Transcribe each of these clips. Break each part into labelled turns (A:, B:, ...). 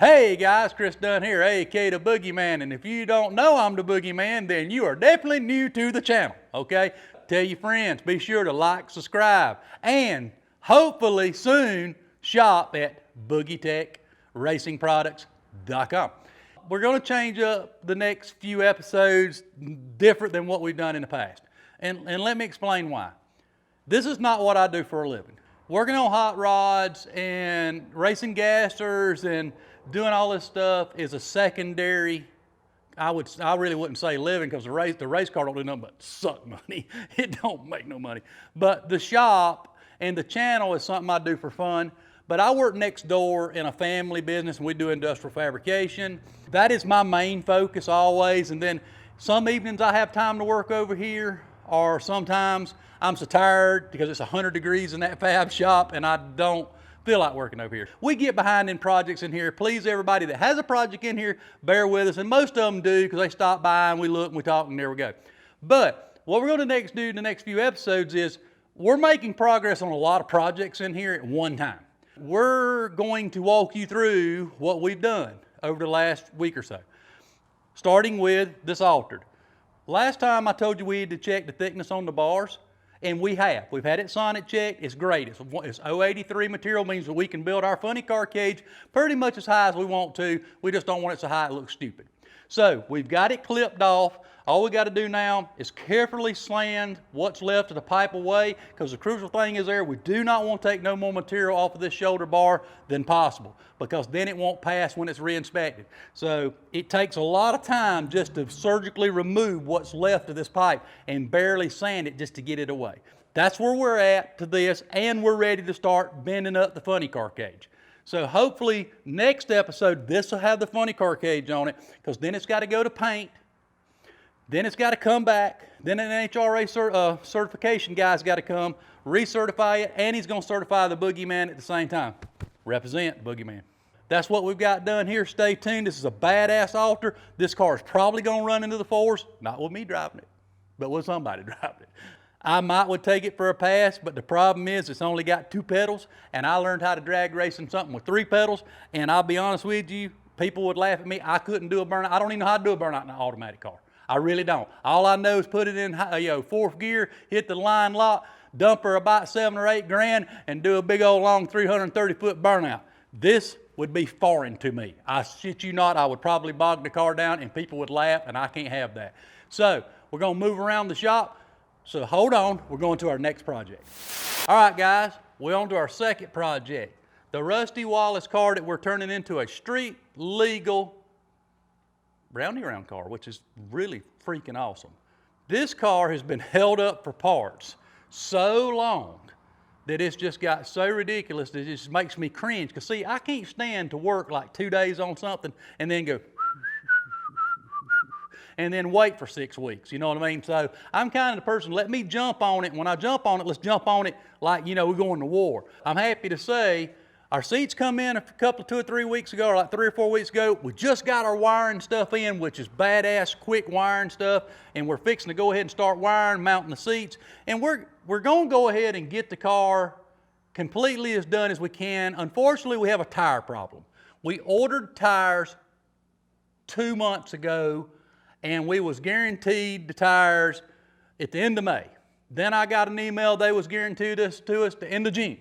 A: Hey guys, Chris Dunn here, aka the Boogie Man, and if you don't know I'm the Boogie Man, then you are definitely new to the channel, okay? Tell your friends, be sure to like, subscribe, and hopefully soon shop at BoogieTechRacingProducts.com. We're going to change up the next few episodes different than what we've done in the past, and let me explain why. This is not what I do for a living. Working on hot rods and racing gassers and doing all this stuff is a secondary, I really wouldn't say living, because the race car don't do nothing but suck money. It don't make no money. But the shop and the channel is something I do for fun. But I work next door in a family business and we do industrial fabrication. That is my main focus always. And then some evenings I have time to work over here, or sometimes I'm so tired because it's 100 degrees in that fab shop and I don't feel like working over here. We get behind in projects in here. Please, everybody that has a project in here, bear with us. And most of them do, because they stop by and we look and we talk and there we go. But what we're going to next do in the next few episodes is we're making progress on a lot of projects in here at one time. We're going to walk you through what we've done over the last week or so, starting with this altered. Last time I told you we had to check the thickness on the bars, and we have. We've had it sonic checked. It's great. It's 083 material, means that we can build our funny car cage pretty much as high as we want to. We just don't want it so high it looks stupid. So we've got it clipped off. All we got to do now is carefully sand what's left of the pipe away, because the crucial thing is there, we do not want to take no more material off of this shoulder bar than possible, because then it won't pass when it's re-inspected. So it takes a lot of time just to surgically remove what's left of this pipe and barely sand it just to get it away. That's where we're at to this, and we're ready to start bending up the funny car cage. So hopefully next episode, this will have the funny car cage on it, because then it's got to go to paint. Then it's got to come back. Then an NHRA certification guy's got to come, recertify it, and he's going to certify the Boogie Man at the same time. Represent Boogie Man. That's what we've got done here. Stay tuned. This is a badass altar. This car is probably going to run into the fours. Not with me driving it, but with somebody driving it. I would take it for a pass, but the problem is it's only got 2 pedals, and I learned how to drag racing something with 3 pedals, and I'll be honest with you, people would laugh at me. I couldn't do a burnout. I don't even know how to do a burnout in an automatic car. I really don't. All I know is put it in 4th gear, hit the line lock, dump her about 7 or 8 grand, and do a big old long 330-foot burnout. This would be foreign to me. I shit you not, I would probably bog the car down and people would laugh, and I can't have that. So we're going to move around the shop. So hold on, we're going to our next project. All right, guys, we're on to our second project. The rusty Wallace car that we're turning into a street legal roundy round car, which is really freaking awesome. This car has been held up for parts so long that it's just got so ridiculous that it just makes me cringe. Because see, I can't stand to work like 2 days on something and then go and then wait for 6 weeks, you know what I mean? So I'm kind of the person, let me jump on it. When I jump on it, let's jump on it like, we're going to war. I'm happy to say our seats come in a couple of 2 or 3 weeks ago, or like 3 or 4 weeks ago. We just got our wiring stuff in, which is badass, quick wiring stuff, and we're fixing to go ahead and start wiring, mounting the seats. And we're going to go ahead and get the car completely as done as we can. Unfortunately, we have a tire problem. We ordered tires 2 months ago, and we was guaranteed the tires at the end of May. Then I got an email they was guaranteed to us the end of June.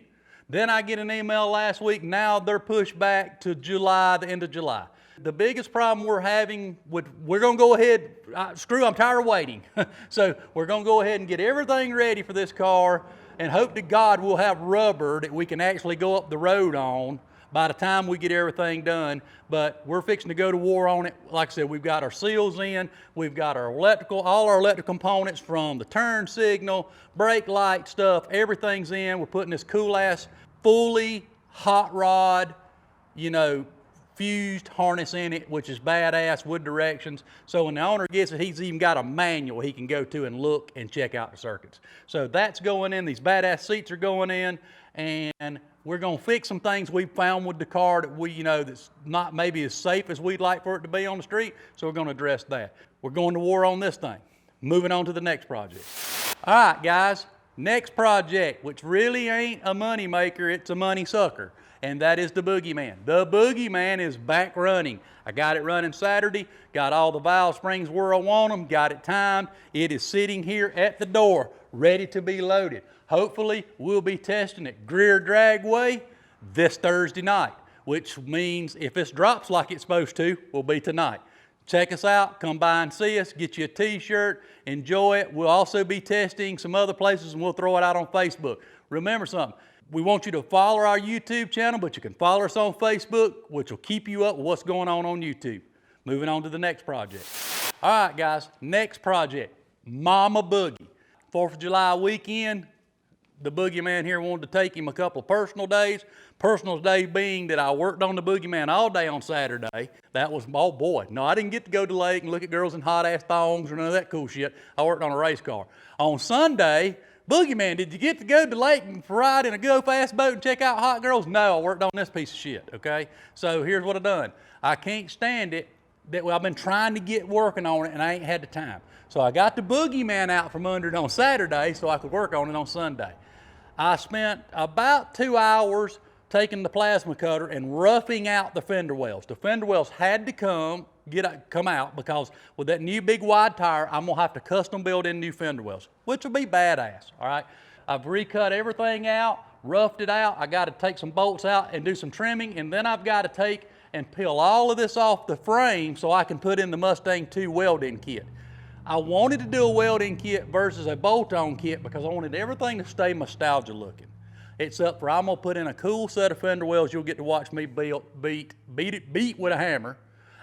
A: Then I get an email last week, now they're pushed back to July, the end of July. The biggest problem we're having, we're going to go ahead, I'm tired of waiting. So we're going to go ahead and get everything ready for this car and hope to God we'll have rubber that we can actually go up the road on by the time we get everything done. But we're fixing to go to war on it. Like I said, we've got our seals in, we've got our electrical, all our electrical components from the turn signal, brake light stuff, everything's in. We're putting this cool ass, fully hot rod, fused harness in it, which is badass with directions. So when the owner gets it, he's even got a manual he can go to and look and check out the circuits. So that's going in, these badass seats are going in, and we're going to fix some things we found with the car that that's not maybe as safe as we'd like for it to be on the street. So we're going to address that. We're going to war on this thing. Moving on to the next project. All right, guys, next project, which really ain't a money maker, it's a money sucker. and that is the Boogie Man. The Boogie Man is back running. I got it running Saturday, got all the valve springs where I want them, got it timed. It is sitting here at the door, ready to be loaded. Hopefully, we'll be testing it Greer Dragway this Thursday night, which means if this drops like it's supposed to, will be tonight. Check us out, come by and see us, get you a t-shirt, enjoy it. We'll also be testing some other places and we'll throw it out on Facebook. Remember something, we want you to follow our YouTube channel, but you can follow us on Facebook, which will keep you up with what's going on YouTube. Moving on to the next project. All right, guys, next project, Mama Boogie. 4th of July weekend, the Boogie Man here wanted to take him a couple of personal days. Personal days being that I worked on the Boogie Man all day on Saturday. That was, oh boy. No, I didn't get to go to the lake and look at girls in hot ass thongs or none of that cool shit. I worked on a race car. On Sunday, Boogie Man, did you get to go to the lake and ride in a go fast boat and check out hot girls? No, I worked on this piece of shit, okay? So here's what I've done. I can't stand it that I've been trying to get working on it and I ain't had the time. So I got the Boogie Man out from under it on Saturday so I could work on it on Sunday. I spent about 2 hours taking the plasma cutter and roughing out the fender wells. The fender wells had to come out because with that new big wide tire, I'm gonna have to custom build in new fender wells, which will be badass, all right? I've recut everything out, roughed it out. I gotta take some bolts out and do some trimming, and then I've gotta take and peel all of this off the frame so I can put in the Mustang 2 welding kit. I wanted to do a welding kit versus a bolt-on kit because I wanted everything to stay nostalgia looking. Except for I'm gonna put in a cool set of fender wells you'll get to watch me beat with a hammer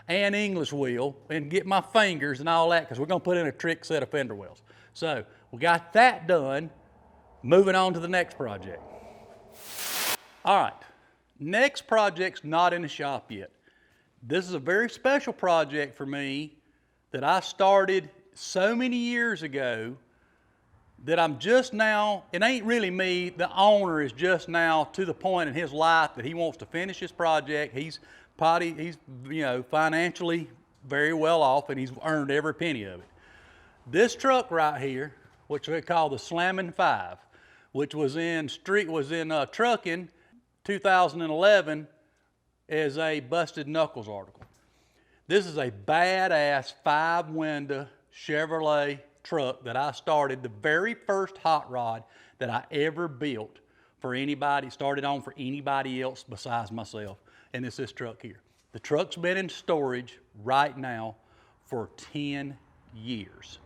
A: and English wheel and get my fingers and all that because we're gonna put in a trick set of fender wells. So we got that done. Moving on to the next project. All right, next project's not in the shop yet. This is a very special project for me that I started so many years ago that I'm just now, it ain't really me, the owner is just now to the point in his life that he wants to finish his project. He's financially very well off and he's earned every penny of it. This truck right here, which we call the Slammin' 5, which was in trucking 2011 as a Busted Knuckles article. This is a badass 5-window Chevrolet truck that I started, the very first hot rod that I ever built for anybody, started on for anybody else besides myself, and it's this truck here. The truck's been in storage right now for 10 years.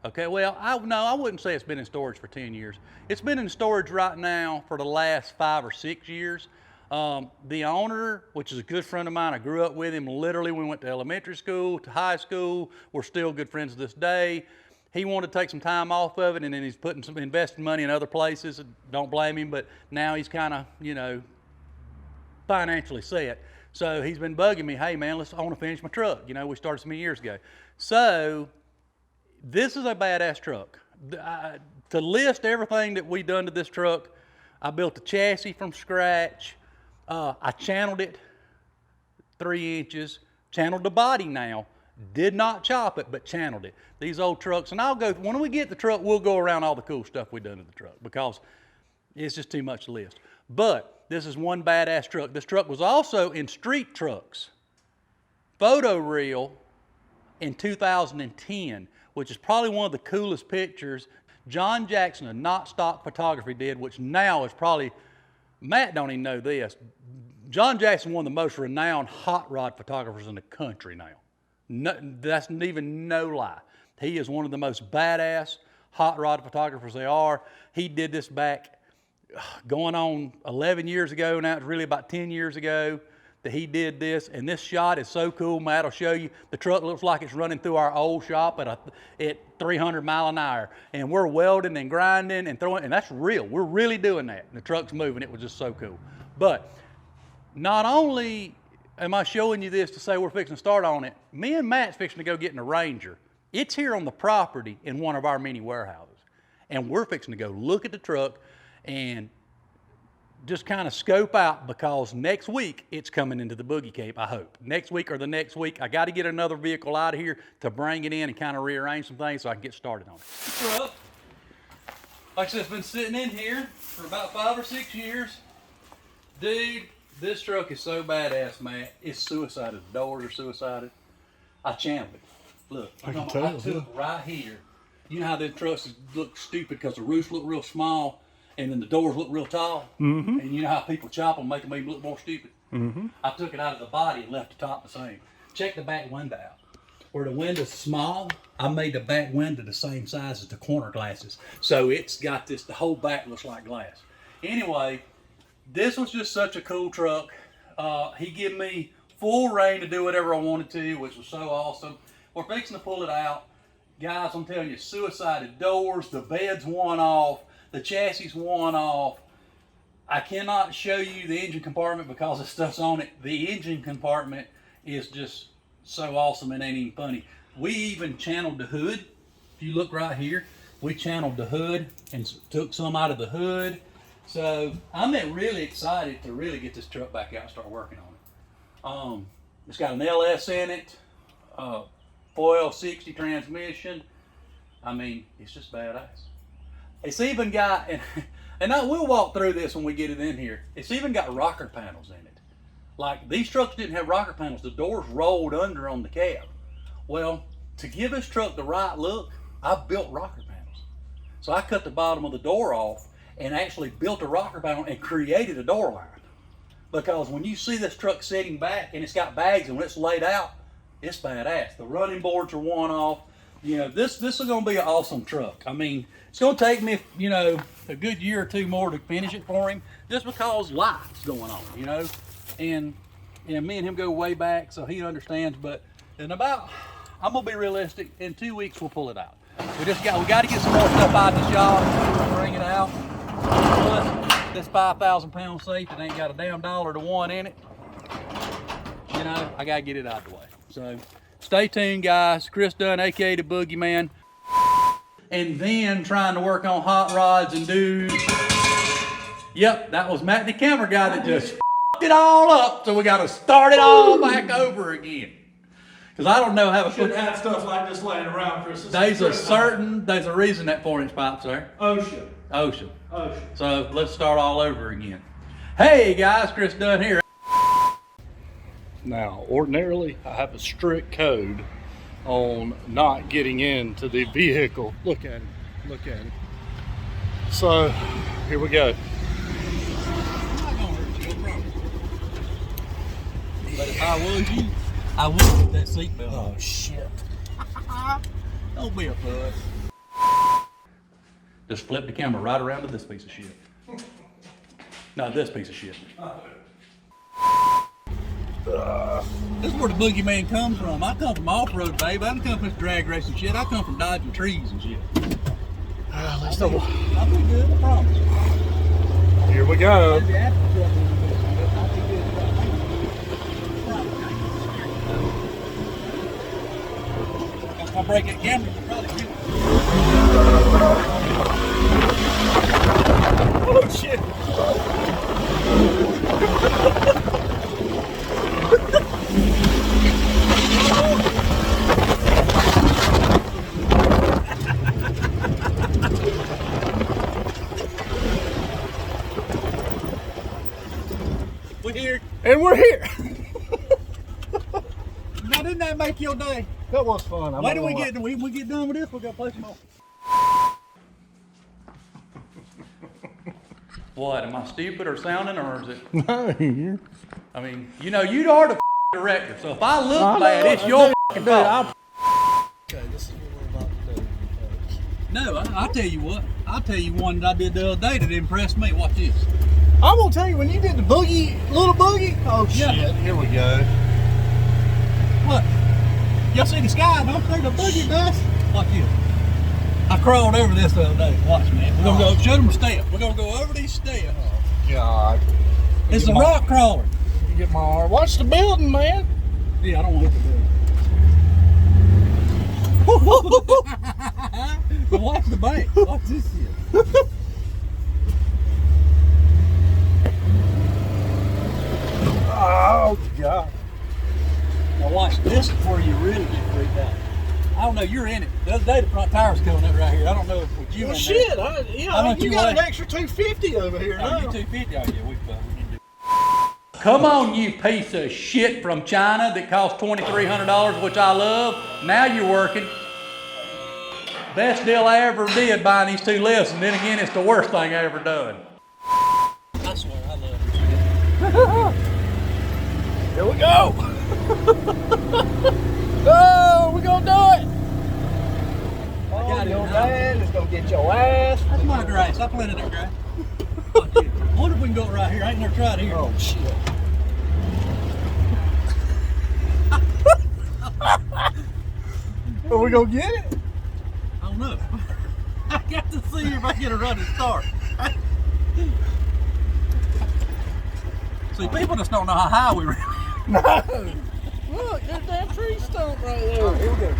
A: Okay, well, I wouldn't say it's been in storage for 10 years. It's been in storage right now for the last 5 or 6 years. The owner, which is a good friend of mine, I grew up with him. Literally, we went to elementary school, to high school. We're still good friends to this day. He wanted to take some time off of it, and then he's putting some investing money in other places. Don't blame him, but now he's kind of, financially set. So he's been bugging me, hey man, I want to finish my truck. We started so many years ago. So this is a badass truck. To list everything that we've done to this truck, I built the chassis from scratch. I channeled it 3 inches, channeled the body now. Did not chop it, but channeled it. These old trucks, and when we get the truck, we'll go around all the cool stuff we've done to the truck because it's just too much to list. But this is one badass truck. This truck was also in Street Trucks photo reel in 2010, which is probably one of the coolest pictures John Jackson of Not Stock Photography did, which now is probably, Matt don't even know this, John Jackson, one of the most renowned hot rod photographers in the country now. No, that's even no lie. He is one of the most badass hot rod photographers there are. He did this back going on 11 years ago. Now it's really about 10 years ago that he did this. And this shot is so cool. Matt will show you. The truck looks like it's running through our old shop at 300 mile an hour. And we're welding and grinding and throwing, and that's real. We're really doing that. And the truck's moving. It was just so cool. But not only am I showing you this to say we're fixing to start on it, me and Matt's fixing to go get in a Ranger. It's here on the property in one of our mini warehouses. And we're fixing to go look at the truck and just kind of scope out because next week it's coming into the Boogie Cape, I hope. Next week or the next week, I got to get another vehicle out of here to bring it in and kind of rearrange some things so I can get started on it. The truck, like I said, it's been sitting in here for about 5 or 6 years. Dude, this truck is so badass, man. It's suicided. The doors are suicided. I channeled it. Look, I took right here. You know how them trucks look stupid because the roofs look real small and then the doors look real tall?
B: Mm-hmm.
A: And you know how people chop them, make them even look more stupid?
B: Mm-hmm.
A: I took it out of the body and left the top the same. Check the back window out. Where the window's small, I made the back window the same size as the corner glasses. So it's got this, the whole back looks like glass. Anyway, this was just such a cool truck. He gave me full reign to do whatever I wanted to, which was so awesome. We're fixing to pull it out. Guys, I'm telling you, suicided doors, the bed's one off, the chassis one off. I cannot show you the engine compartment because the stuff's on it. The engine compartment is just so awesome, it ain't even funny. We even channeled the hood. If you look right here, we channeled the hood and took some out of the hood. So I'm really excited to really get this truck back out and start working on it. It's got an LS in it, 4L60 transmission. I mean, it's just badass. It's even got, and we'll walk through this when we get it in here. It's even got rocker panels in it. Like, these trucks didn't have rocker panels. The doors rolled under on the cab. Well, to give this truck the right look, I built rocker panels. So I cut the bottom of the door off and actually built a rocker panel and created a door line. Because when you see this truck sitting back and it's got bags and when it's laid out, it's badass. The running boards are one off. You know, this is going to be an awesome truck. I mean, it's going to take me, you know, a good year or two more to finish it for him, just because life's going on, you know. And me and him go way back, so he understands. But I'm gonna be realistic. In 2 weeks, we'll pull it out. We got to get some more stuff out of the shop, bring it out. Plus, this 5,000-pound safe that ain't got a damn dollar to one in it. You know, I gotta get it out of the way. So stay tuned, guys. Chris Dunn, aka the Boogie Man. And then trying to work on hot rods and dudes. Yep, that was Matt the camera guy that just it all up, so we got to start it all back over again. Because I don't know how
B: we should have stuff like this laying around, Chris.
A: There's a reason that 4-inch pipe's there. Ocean. So let's start all over again. Hey guys, Chris Dunn here.
B: Now, ordinarily, I have a strict code on not getting into the vehicle. Look at it. So, here we go.
A: But if I was you, I would put that seatbelt on.
B: Oh, shit.
A: Don't be a fuss. Just flip the camera right around to this piece of shit. No, this piece of shit. This is where the Boogie Man comes from. I come from off-road, babe. I don't come from this drag racing shit. I come from dodging trees and shit.
B: I'll
A: be good, I promise.
B: Here we go.
A: If I break that camera, you'll probably get it.
B: Oh, shit.
A: We're here.
B: And we're here.
A: Now, didn't that make your day?
B: That was fun.
A: Wait till we get done with this, we're going to play some more. What, am I stupid or sounding, or is it?
B: No.
A: I mean, you know, you are the director, so if I look bad, it's your fault.
B: Okay, this is what we're about to do, folks.
A: No, I'll tell you what. I'll tell you one that I did the other day that impressed me. Watch this.
B: I'm going to tell you, when you did the little boogie, oh shit,
A: Yeah.
B: Here we go.
A: What? Y'all see the sky? Don't see the boogie dust? Watch this. I crawled over this the other day. Watch, man. We're going to go show them a step. We're going to go over these steps.
B: God.
A: It's a rock crawler.
B: You get my arm. Watch the building, man.
A: Yeah, I don't want to hit the building. But watch the bank. Watch this shit.
B: Oh, God.
A: Now watch, this is where you really get freaked out. I don't know, you're in it. The other day the front tire's coming up right here. I don't know if with you
B: well,
A: in there.
B: shit, you got an extra 250 over here now.
A: Oh, you 250? Oh, yeah, we can do it. Come on, you piece of shit from China that cost $2,300, which I love. Now you're working. Best deal I ever did buying these 2 lifts, and then again, it's the worst thing I ever done.
B: I swear, I love it. Here we go. Oh, we're gonna do it.
C: Oh, your man is gonna get your ass.
A: That's my grass. I planted that grass. I wonder if we can go right here. I ain't never tried here.
C: Oh shit. Are we gonna get it?
A: I don't know. I got to see if I get a running start. See, people just don't know how high we really.
C: No. Look, there's that tree stump right there. Oh, here we go.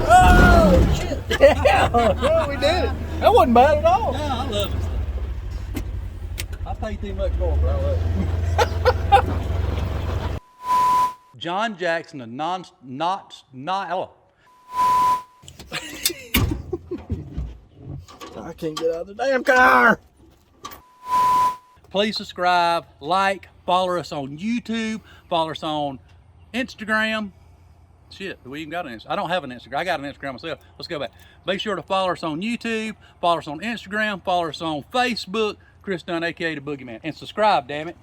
C: Oh shit. Yeah, well, we did it. That wasn't bad at all.
A: Yeah, I love it.
C: I pay too much for it, but I love it.
A: John Jackson, oh.
C: I can't get out of the damn car.
A: Please subscribe, like, follow us on YouTube, follow us on Instagram. Shit, do we even got an Instagram? I don't have an Instagram. I got an Instagram myself. Let's go back. Be sure to follow us on YouTube, follow us on Instagram, follow us on Facebook, Chris Dunn, aka the Boogie Man, and subscribe, damn it.